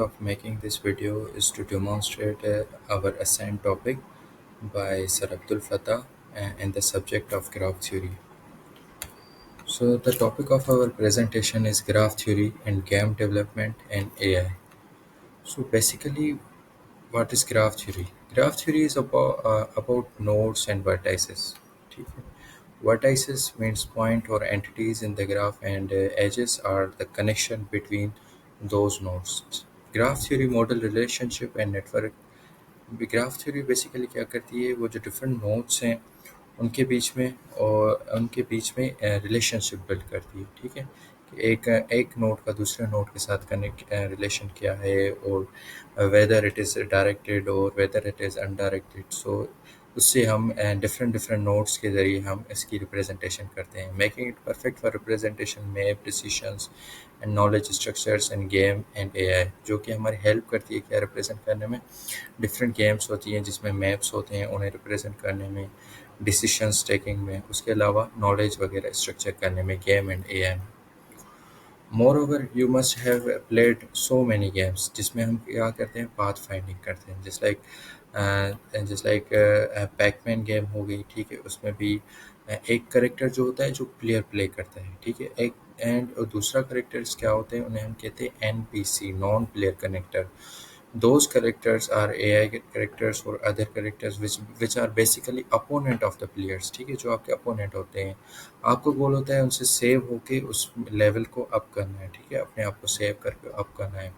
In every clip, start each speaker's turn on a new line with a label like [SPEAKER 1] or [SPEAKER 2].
[SPEAKER 1] Of making this video is to demonstrate our assigned topic by Sir Abdul Fattah and the subject of graph theory. So the topic of our presentation is graph theory and game development and AI. So basically, what is graph theory? Graph theory is about nodes and vertices. ठीक है? Vertices means point or entities in the graph, and edges are the connection between those nodes. Graph theory model relationship and network. Graph theory basically क्या करती है, वो जो different nodes हैं उनके बीच में रिलेशनशिप बिल्ड करती है। ठीक है, कि एक एक नोड का दूसरे नोड के साथ कनेक्ट रिलेशन क्या है, और वेदर इट इज़ डायरेक्टेड और वेदर इट इज़ अनडायरेक्टेड। सो उससे हम डिफरेंट डिफरेंट नोड्स के ज़रिए हम इसकी रिप्रेजेंटेशन करते हैं, making it perfect for representation map decisions and knowledge structures end game and AI, जो कि हमारी हेल्प करती है क्या रिप्रेजेंट करने में। डिफरेंट गेम्स होती हैं जिसमें मैप्स होते हैं, उन्हें रिप्रेजेंट करने में, डिसीशंस टेकिंग में, उसके अलावा नॉलेज वगैरह स्ट्रक्चर करने में, गेम एंड एआई में। Moreover, you must have played so many games जिसमें हम क्या करते हैं, पाथ फाइंडिंग करते हैं। जस्ट लाइक पैकमैन गेम हो गई। ठीक है, उसमें भी एक करेक्टर जो होता है जो प्लेयर प्ले करता है। ठीक है, एक एंड और दूसरा करेक्टर्स क्या होते हैं, उन्हें हम कहते हैं NPC, non player connector. Those characters are AI characters or other characters which are basically opponent of the players। ठीक है, जो आपके opponent होते हैं, आपको गोल होता है उनसे सेव होके उस लेवल को अप करना है। ठीक है, अपने आप को सेव करके अप करना है।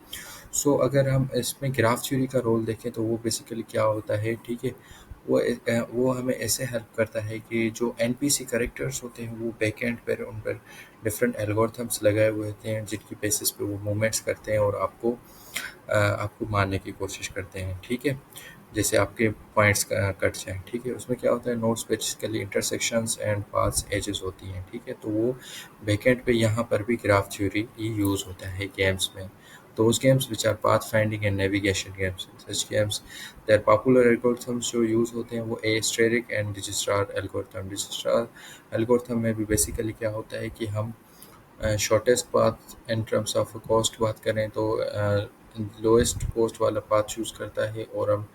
[SPEAKER 1] सो अगर हम इसमें ग्राफ थ्योरी का रोल देखें तो वो बेसिकली क्या होता है। ठीक है, वो हमें ऐसे हेल्प करता है कि जो एनपीसी करेक्टर्स होते हैं वो बैकएंड पर उन पर डिफरेंट एल्गोरिथम्स लगाए हुए होते हैं, जिनकी बेसिस पे वो मूवमेंट्स करते हैं और आपको मारने की कोशिश करते हैं। ठीक है, जैसे आपके पॉइंट्स कट जाएँ। ठीक है, उसमें क्या होता है, nodes basically intersections and paths edges होती हैं। ठीक है, तो वो बैकएंड पे यहाँ पर भी ग्राफ थ्योरी ही यूज़ होता है गेम्स में। Those games which are path finding and navigation games, such games, their popular algorithms जो यूज़ होते हैं वो एस्टेरिक एंड डिजिस्ट्रार एल्गोरिथम। डिजिस्ट्रार एल्गोरिथम में भी बेसिकली क्या होता है कि हम shortest path in terms of cost बात करें तो लोएस्ट कॉस्ट वाला पाथ चूज़ करता है, और हम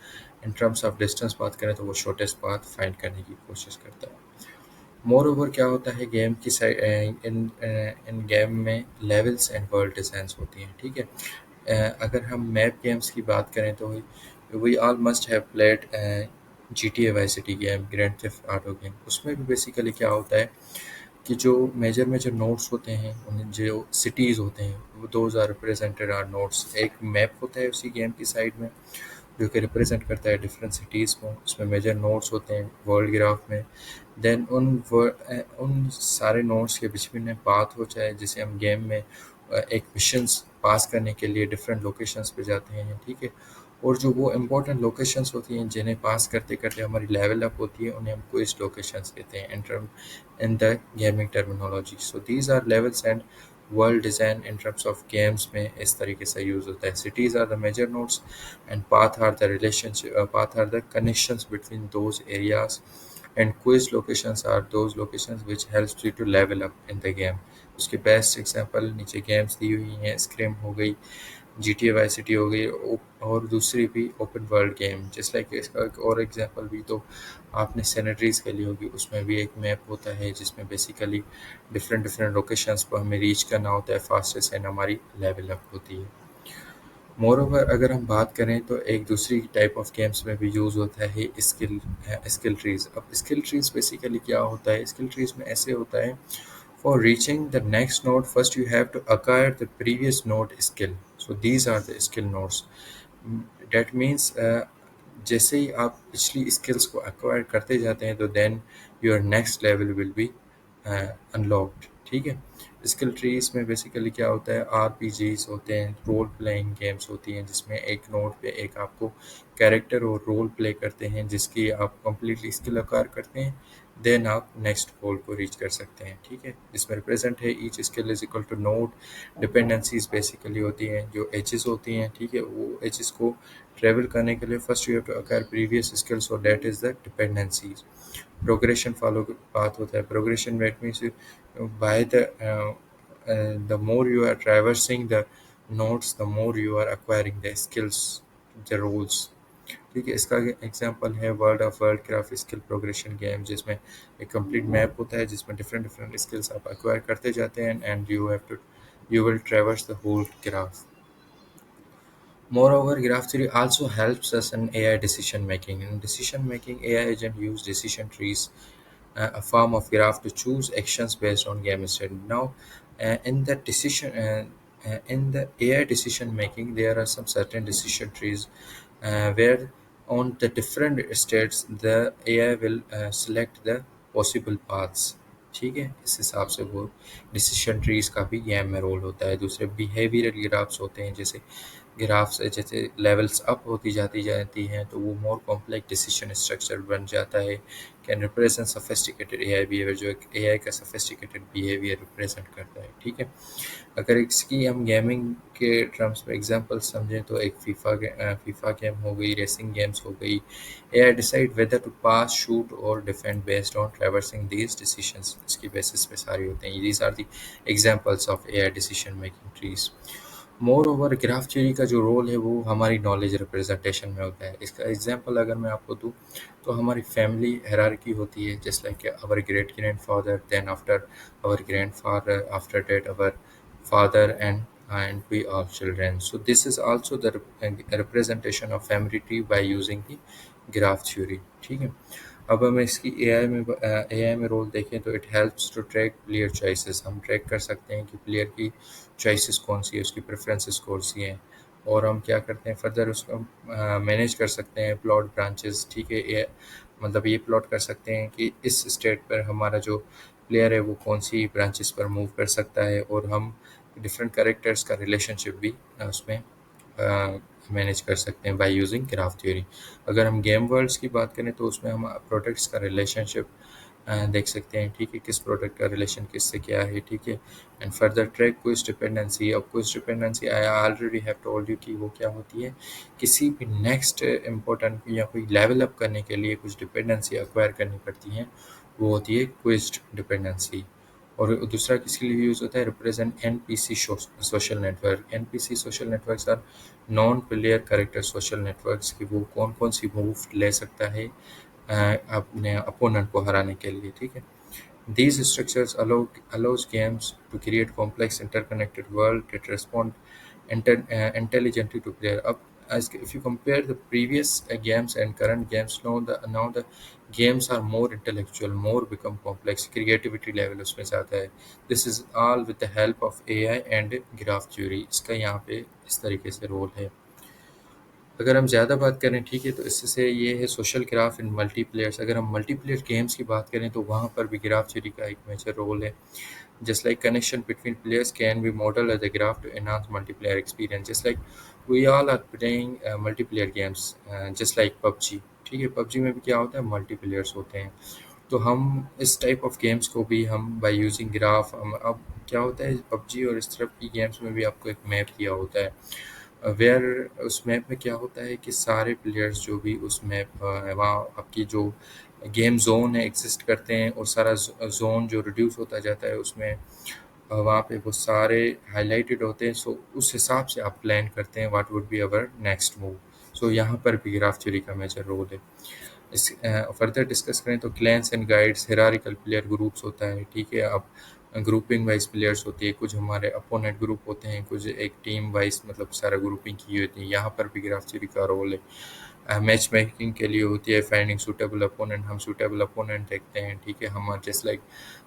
[SPEAKER 1] इन टर्म्स ऑफ डिस्टेंस बात करें तो वो शॉर्टेस्ट पाथ फाइंड करने की कोशिश करता है। मोर ओवर क्या होता है, गेम की साइड इन गेम में लेवल्स एंड वर्ल्ड डिज़ाइंस होती हैं। ठीक है, अगर हम मैप गेम्स की बात करें तो we all must have played GTA vice city game, grand theft auto game. उसमें भी बेसिकली क्या होता है कि जो मेजर मेजर नोड्स होते हैं, उन जो सिटीज़ होते हैं, वो those are represented are nodes. एक मैप होता है उसी गेम की साइड में जो कि रिप्रेजेंट करता है डिफरेंट सिटीज़ को, उसमें मेजर नोड्स होते हैं वर्ल्ड ग्राफ में। देन उन सारे नोड्स के बीच में पाथ हो जाए, जिसे हम गेम में एक मिशंस पास करने के लिए डिफरेंट लोकेशंस पे जाते हैं। ठीक है, और जो वो इम्पोर्टेंट लोकेशंस होती हैं जिन्हें पास करते करते हमारी लेवल अप होती है, उन्हें हम क्विज लोकेशंस कहते हैं in the gaming terminology. So these are levels and world design in terms of games में इस तरीके से यूज़ होता है। Cities are the major nodes and path are the connections between those areas, and quiz locations are those locations which helps you to level up in the game। उसके best example नीचे games दी हुई हैं, scream हो गई, GTA vice city हो गई, और दूसरी भी open world game. Just like इसका एक और एग्जांपल भी तो आपने सैनिटरीज खेली होगी, उसमें भी एक मैप होता है जिसमें बेसिकली डिफरेंट डिफरेंट लोकेशंस को हमें रीच करना होता है फास्टेस्ट, एंड हमारी लेवल अप होती है। मोरओवर अगर हम बात करें तो एक दूसरी टाइप ऑफ गेम्स में भी यूज़ होता है स्किल ट्रीज़। अब स्किल ट्रीज़ बेसिकली क्या होता है, स्किल ट्रीज़ में ऐसे होता है, for reaching the next node first you have to acquire the previous node skill. So these are the skill nodes. That means जैसे ही आप पिछली स्किल्स को एक्वायर करते जाते हैं तो then your next level will be unlocked. ठीक है, स्किल ट्रीज में बेसिकली क्या होता है, आरपीजीज होते हैं, रोल प्लेइंग गेम्स होती हैं जिसमें एक नोड पे एक आपको कैरेक्टर और रोल प्ले करते हैं जिसकी आप कंप्लीटली स्किल अक्वायर करते हैं, देन आप नेक्स्ट गोल को रीच कर सकते हैं। ठीक है, जिसमें रिप्रेजेंट है each skill is equal to node. Dependencies basically होती हैं जो एजेस होती हैं। ठीक है, वो एजेस को ट्रेवल करने के लिए first you have to acquire previous skills, और that is the dependencies. Progression follow path होता है। Progression that means by the more you are traversing the nodes, the more you are acquiring the skills, the roles। ठीक है, इसका example है world of world craft skill progression game, जिसमें एक complete map होता है जिसमें डिफरेंट डिफरेंट स्किल्स आप एक्वायर करते जाते हैं, and you will traverse the whole graph. Moreover, graph theory also helps us in AI decision making. In decision making, AI agent use decision trees, a form of graph to choose actions based on game state. Now, in the AI decision making, there are some certain decision trees where on the different states the AI will select the possible paths। ठीक है, इस हिसाब से वो decision trees का भी game में role होता है। दूसरे बिहेवियरल ग्राफ्स होते हैं, जैसे ग्राफ्स जैसे लेवल्स अप होती जाती जाती हैं तो वो मोर कॉम्प्लेक्स डिसीजन स्ट्रक्चर बन जाता है, can represent sophisticated AI behaviour, जो एक एआई का सफिस्टिकेटेड बिहेवियर रिप्रेजेंट करता है। ठीक है, अगर इसकी हम गेमिंग के टर्म्स में एग्जांपल समझें तो एक फीफा गेम हो गई, रेसिंग गेम्स हो गई। AI decide whether to pass, shoot और defend based on traversing these decisions, इसकी बेसिस पे सारी होते हैं। These are the examples of AI decision making trees. Moreover graph theory का जो रोल है वो हमारी नॉलेज रिप्रेजेंटेशन में होता है। इसका एग्जांपल अगर मैं आपको दूँ तो हमारी फैमिली हायरार्की होती है, just like our great grandfather, then after our grandfather, after that our father, and we are children. So this is also the representation of family tree by using the graph theory। ठीक है, अब हम इसकी AI में role देखें तो it helps to track player choices. हम track कर सकते हैं कि प्लेयर की चॉइसेस कौन सी है, उसकी प्रेफरेंसेस कौन सी हैं, और हम क्या करते हैं फर्दर उसको मैनेज कर सकते हैं प्लॉट ब्रांचेस। ठीक है, ये मतलब ये प्लॉट कर सकते हैं कि इस स्टेट पर हमारा जो प्लेयर है वो कौन सी ब्रांचेस पर मूव कर सकता है, और हम डिफरेंट कैरेक्टर्स का रिलेशनशिप भी उसमें मैनेज कर सकते हैं बाय यूजिंग ग्राफ थ्योरी। अगर हम गेम वर्ल्ड्स की बात करें तो उसमें हम प्रोडक्ट्स का रिलेशनशिप देख सकते हैं। ठीक है, किस प्रोडक्ट का रिलेशन किससे क्या है। ठीक है, and further track quiz dependency. अब quiz dependency I already have told you कि वो क्या होती है। किसी भी नेक्स्ट इम्पोर्टेंट या कोई लेवल अप करने के लिए कुछ डिपेंडेंसी एक्वायर करनी पड़ती हैं, वो होती है क्विज डिपेंडेंसी। और दूसरा किसके लिए यूज़ होता है, represent NPC social network. NPC social networks are non player character social networks, कि वो कौन कौन सी मूव ले सकता है अपने अपोनेंट को हराने के लिए। ठीक है, these structures allows games to create complex interconnected world that respond intelligently to player. Up as if you compare the previous games and current games, now the games are more intellectual, more become complex, creativity level उसमें ज़्यादा है। This is all with the help of AI and graph theory। इसका यहाँ पे इस तरीके से role है। अगर हम ज़्यादा बात करें, ठीक है, तो इससे ये है सोशल ग्राफ इन मल्टीप्लेयर्स। अगर हम मल्टीप्लेयर गेम्स की बात करें तो वहाँ पर भी ग्राफ थ्योरी का एक मेजर रोल है। Just like connection between players can be modeled as a graph to enhance multiplayer experience. Just like we all are playing multiplayer games, just like PUBG। ठीक है, PUBG में भी क्या होता है, मल्टीप्लेयर्स होते हैं। तो हम इस टाइप ऑफ गेम्स को भी हम बाय यूजिंग ग्राफ, हम अब क्या होता है पबजी और इस तरह की गेम्स में भी आपको एक मैप दिया होता है, वेयर उस मैप में क्या होता है कि सारे प्लेयर्स जो भी उस मैप वहाँ आपकी जो गेम जोन है एग्जिस्ट करते हैं, और सारा जोन जो रिड्यूस होता जाता है उसमें वहाँ पे वो सारे हाईलाइटेड होते हैं। सो उस हिसाब से आप प्लान करते हैं what would be our next move. So यहाँ पर भी ग्राफ थ्योरी का मेजर रोल है। इस फर्दर डिस्कस करें तो clans and guides, hierarchical player groups होता है। ठीक है, अब ग्रुपिंग वाइज प्लेयर्स होती है, कुछ हमारे अपोनेंट ग्रुप होते हैं, कुछ एक टीम वाइज मतलब सारा ग्रुपिंग की होती है। यहाँ पर भी ग्राफ थ्योरी का रोल है। मैच मेकिंग के लिए होती है फाइंडिंग सूटेबल अपोनेंट। हम सूटेबल अपोनेंट देखते हैं। ठीक है, हम जस्ट लाइक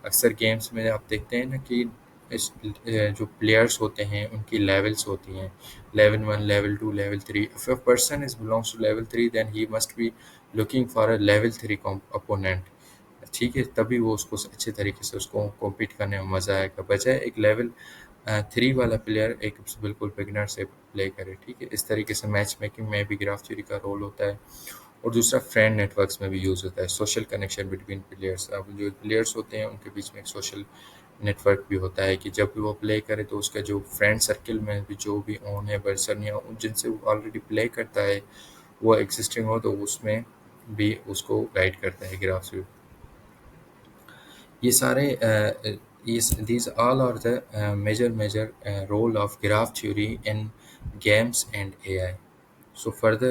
[SPEAKER 1] अक्सर गेम्स में आप देखते हैं ना कि जो प्लेयर्स होते हैं उनकी लेवल्स होती हैं, level 1, level 2, level 3। If a person is belongs to level 3 then he must be looking for a level 3 opponent. ठीक है, तभी वो उसको अच्छे तरीके से उसको कॉम्पीट करने में मज़ा आएगा, बजाय एक लेवल 3 वाला प्लेयर एक बिल्कुल बिगिनर से प्ले करे। ठीक है, इस तरीके से मैच मेकिंग में भी ग्राफ थ्योरी का रोल होता है। और दूसरा फ्रेंड नेटवर्क्स में भी यूज़ होता है, सोशल कनेक्शन बिटवीन प्लेयर्स। अब जो प्लेयर्स होते हैं उनके बीच में एक सोशल नेटवर्क भी होता है कि जब भी वो प्ले करे तो उसका जो फ्रेंड सर्किल में भी जो भी ओन है पर्सन या जिनसे वो ऑलरेडी प्ले करता है वो एग्जिस्टिंग हो, तो उसमें भी उसको गाइड करता है ग्राफ थ्योरी। ये सारे These all are the major role of graph theory in games and AI. So further